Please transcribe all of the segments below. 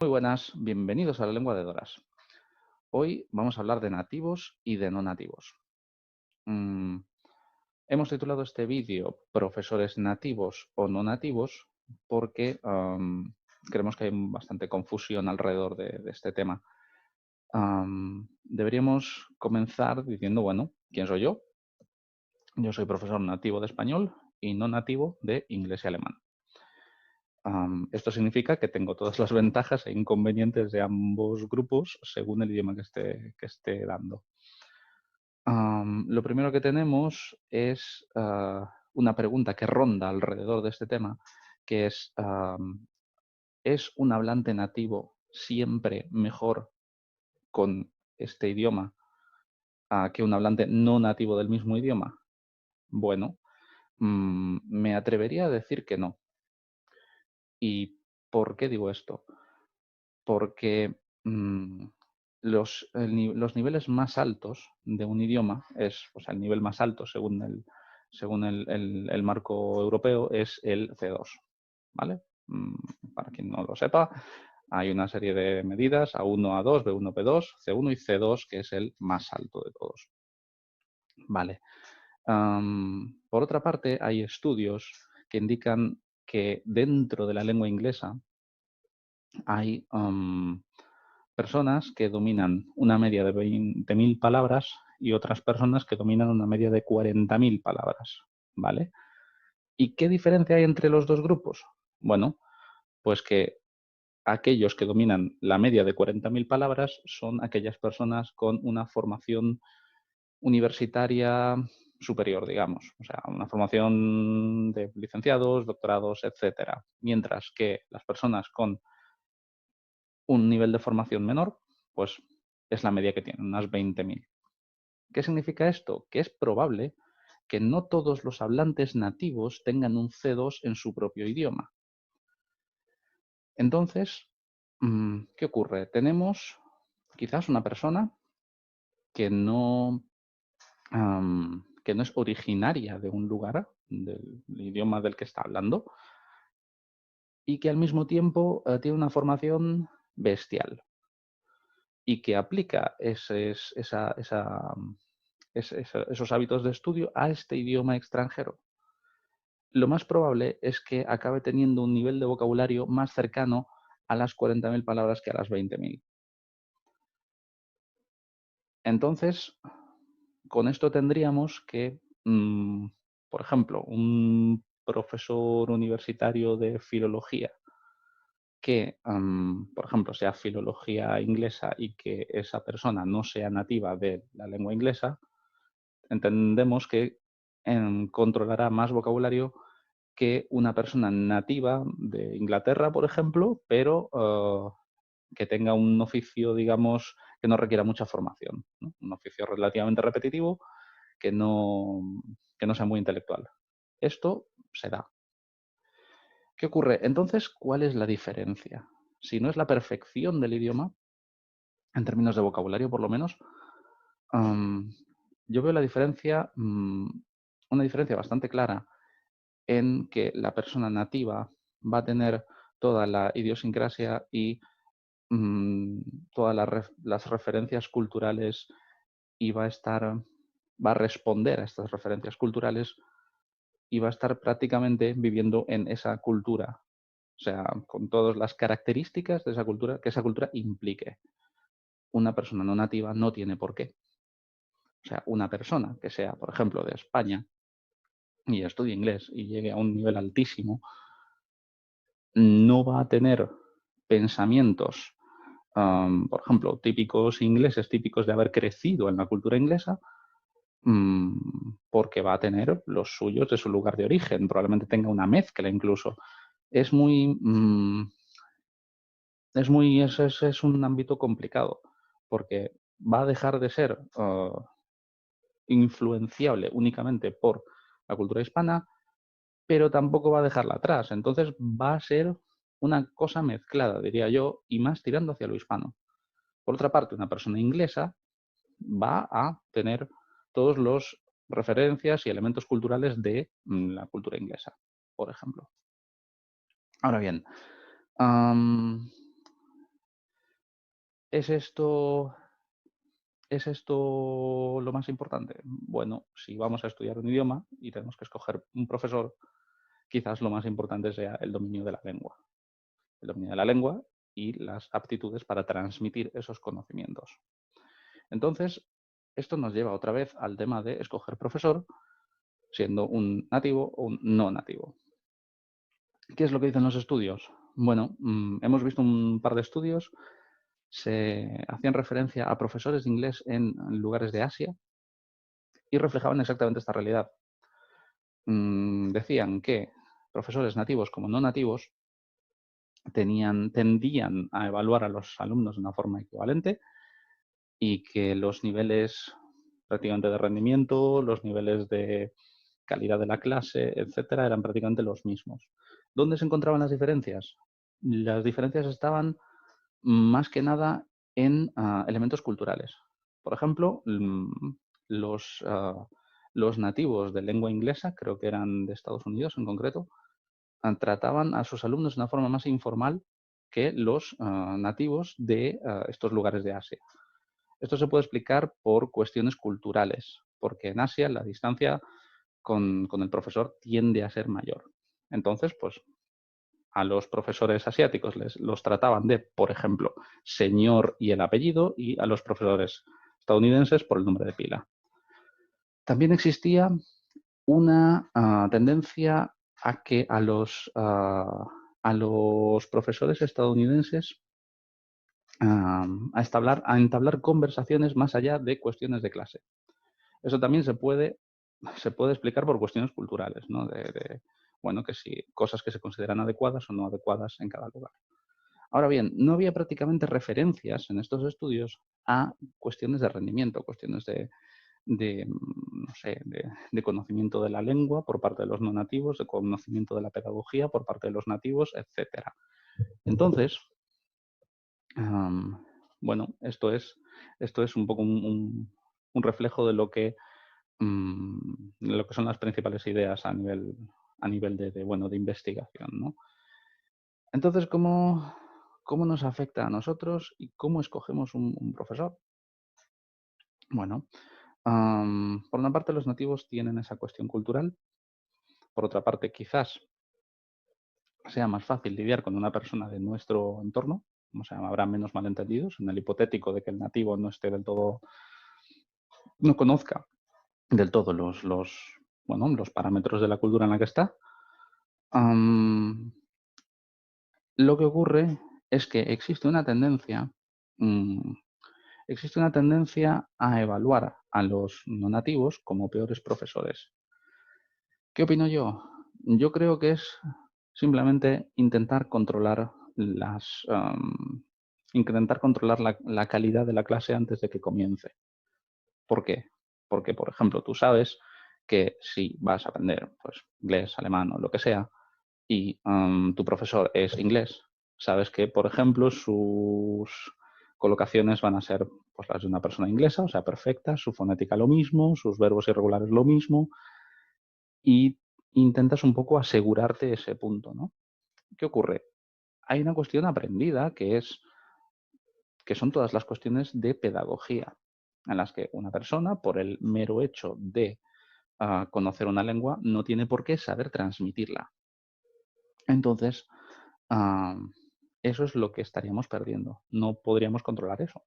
Muy buenas, bienvenidos a la Lengua de Doras. Hoy vamos a hablar de nativos y de no nativos. Mm, Hemos titulado este vídeo Profesores nativos o no nativos porque creemos que hay bastante confusión alrededor de este tema. Deberíamos comenzar diciendo, bueno, ¿quién soy yo? Yo soy profesor nativo de español y no nativo de inglés y alemán. Esto significa que tengo todas las ventajas e inconvenientes de ambos grupos según el idioma que esté dando. Lo primero que tenemos es una pregunta que ronda alrededor de este tema, que ¿es un hablante nativo siempre mejor con este idioma que un hablante no nativo del mismo idioma? Bueno, me atrevería a decir que no. ¿Y por qué digo esto? Porque los niveles más altos de un idioma o sea, el nivel más alto según el marco europeo es el C2, ¿vale? Para quien no lo sepa, hay una serie de medidas, A1, A2, B1, B2, C1 y C2, que es el más alto de todos. Vale. Por otra parte, hay estudios que indican que dentro de la lengua inglesa hay personas que dominan una media de 20.000 palabras y otras personas que dominan una media de 40.000 palabras, ¿vale? ¿Y qué diferencia hay entre los dos grupos? Bueno, pues que aquellos que dominan la media de 40.000 palabras son aquellas personas con una formación universitaria superior, digamos, o sea, una formación de licenciados, doctorados, etcétera. Mientras que las personas con un nivel de formación menor, pues es la media que tienen, unas 20.000. ¿Qué significa esto? Que es probable que no todos los hablantes nativos tengan un C2 en su propio idioma. Entonces, ¿qué ocurre? Tenemos quizás una persona que que no es originaria de un lugar, del idioma del que está hablando, y que al mismo tiempo tiene una formación bestial y que aplica esos hábitos de estudio a este idioma extranjero. Lo más probable es que acabe teniendo un nivel de vocabulario más cercano a las 40.000 palabras que a las 20.000. Entonces, con esto tendríamos que, por ejemplo, un profesor universitario de filología que, por ejemplo, sea filología inglesa y que esa persona no sea nativa de la lengua inglesa, entendemos que controlará más vocabulario que una persona nativa de Inglaterra, por ejemplo, pero que tenga un oficio, digamos, que no requiera mucha formación, ¿no? Un oficio relativamente repetitivo que no, que no sea muy intelectual. Esto se da. ¿Qué ocurre? Entonces, ¿cuál es la diferencia? Si no es la perfección del idioma, en términos de vocabulario por lo menos, am, yo veo una diferencia bastante clara en que la persona nativa va a tener toda la idiosincrasia y mm, todas las referencias culturales y va a responder a estas referencias culturales y va a estar prácticamente viviendo en esa cultura, o sea, con todas las características de esa cultura que esa cultura implique. Una persona no nativa no tiene por qué. O sea, una persona que sea, por ejemplo, de España y estudie inglés y llegue a un nivel altísimo, no va a tener pensamientos, por ejemplo, típicos ingleses, típicos de haber crecido en la cultura inglesa, porque va a tener los suyos de su lugar de origen, probablemente tenga una mezcla incluso. Es muy, es un ámbito complicado, porque va a dejar de ser influenciable únicamente por la cultura hispana, pero tampoco va a dejarla atrás. Entonces va a ser una cosa mezclada, diría yo, y más tirando hacia lo hispano. Por otra parte, una persona inglesa va a tener todos los referencias y elementos culturales de la cultura inglesa, por ejemplo. Ahora bien, ¿Es esto, ¿Es esto lo más importante? Bueno, si vamos a estudiar un idioma y tenemos que escoger un profesor, quizás lo más importante sea el dominio de la lengua. El dominio de la lengua y las aptitudes para transmitir esos conocimientos. Entonces, esto nos lleva otra vez al tema de escoger profesor, siendo un nativo o un no nativo. ¿Qué es lo que dicen los estudios? Bueno, hemos visto un par de estudios, se hacían referencia a profesores de inglés en lugares de Asia y reflejaban exactamente esta realidad. Decían que profesores nativos como no nativos tendían a evaluar a los alumnos de una forma equivalente y que los niveles prácticamente de rendimiento, los niveles de calidad de la clase, etcétera, eran prácticamente los mismos. ¿Dónde se encontraban las diferencias? Las diferencias estaban más que nada en elementos culturales. Por ejemplo, los, los nativos de lengua inglesa, creo que eran de Estados Unidos en concreto, trataban a sus alumnos de una forma más informal que los nativos de estos lugares de Asia. Esto se puede explicar por cuestiones culturales, porque en Asia la distancia con el profesor tiende a ser mayor. Entonces, pues a los profesores asiáticos los trataban de, por ejemplo, señor y el apellido, y a los profesores estadounidenses por el nombre de pila. También existía una tendencia a que a los profesores estadounidenses a entablar conversaciones más allá de cuestiones de clase. Eso también se puede explicar por cuestiones culturales, ¿no? Bueno, que si cosas que se consideran adecuadas o no adecuadas en cada lugar. Ahora bien, no había prácticamente referencias en estos estudios a cuestiones de rendimiento, cuestiones no sé, de conocimiento de la lengua por parte de los no nativos, de conocimiento de la pedagogía por parte de los nativos, etcétera. Entonces, bueno, esto es un poco un reflejo de lo que son las principales ideas a nivel bueno, de investigación, ¿no? Entonces, ¿cómo nos afecta a nosotros y cómo escogemos un profesor? Bueno, por una parte los nativos tienen esa cuestión cultural, por otra parte quizás sea más fácil lidiar con una persona de nuestro entorno, o sea, habrá menos malentendidos en el hipotético de que el nativo no esté del todo, no conozca del todo bueno, los parámetros de la cultura en la que está. Lo que ocurre es que mm, existe una tendencia a evaluar a los no nativos como peores profesores. ¿Qué opino yo? Yo creo que es simplemente intentar controlar la calidad de la clase antes de que comience. ¿Por qué? Porque, por ejemplo, tú sabes que si vas a aprender pues, inglés, alemán o lo que sea, y tu profesor es inglés, sabes que, por ejemplo, sus colocaciones van a ser pues, las de una persona inglesa, o sea, perfecta, su fonética lo mismo, sus verbos irregulares lo mismo, y intentas un poco asegurarte ese punto, ¿no? ¿Qué ocurre? Hay una cuestión aprendida que son todas las cuestiones de pedagogía, en las que una persona, por el mero hecho de conocer una lengua, no tiene por qué saber transmitirla. Entonces, ah, eso es lo que estaríamos perdiendo. No podríamos controlar eso.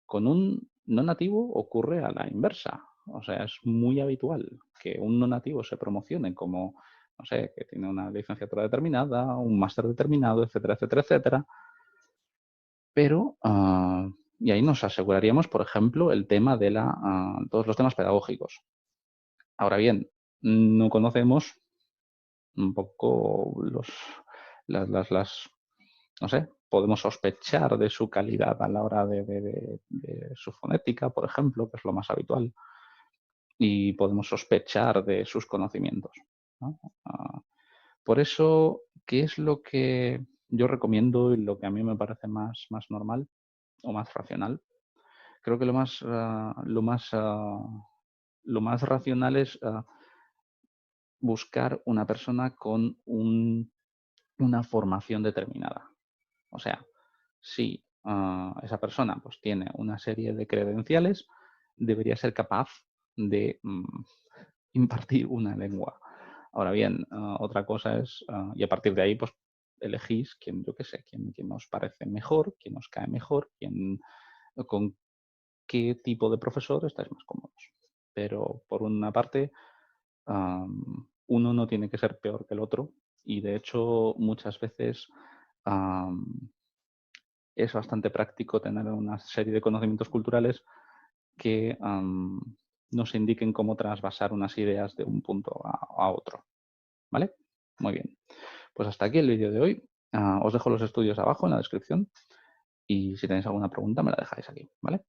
Con un no nativo ocurre a la inversa. O sea, es muy habitual que un no nativo se promocione como, no sé, que tiene una licenciatura determinada, un máster determinado, etcétera, etcétera, etcétera. Pero, y ahí nos aseguraríamos, por ejemplo, el tema de todos los temas pedagógicos. Ahora bien, no conocemos un poco no sé, podemos sospechar de su calidad a la hora de su fonética, por ejemplo, que es lo más habitual, y podemos sospechar de sus conocimientos, ¿no? Por eso, ¿qué es lo que yo recomiendo y lo que a mí me parece más normal o más racional? Creo que lo más racional es buscar una persona con una formación determinada. O sea, si esa persona pues, tiene una serie de credenciales, debería ser capaz de impartir una lengua. Ahora bien, otra cosa es, y a partir de ahí, pues elegís quién, yo qué sé, quién os parece mejor, quién os cae mejor, con qué tipo de profesor estáis más cómodos. Pero por una parte, uno no tiene que ser peor que el otro y de hecho muchas veces es bastante práctico tener una serie de conocimientos culturales que nos indiquen cómo trasvasar unas ideas de un punto a otro. ¿Vale? Muy bien. Pues hasta aquí el vídeo de hoy. Os dejo los estudios abajo en la descripción y si tenéis alguna pregunta me la dejáis aquí. ¿Vale?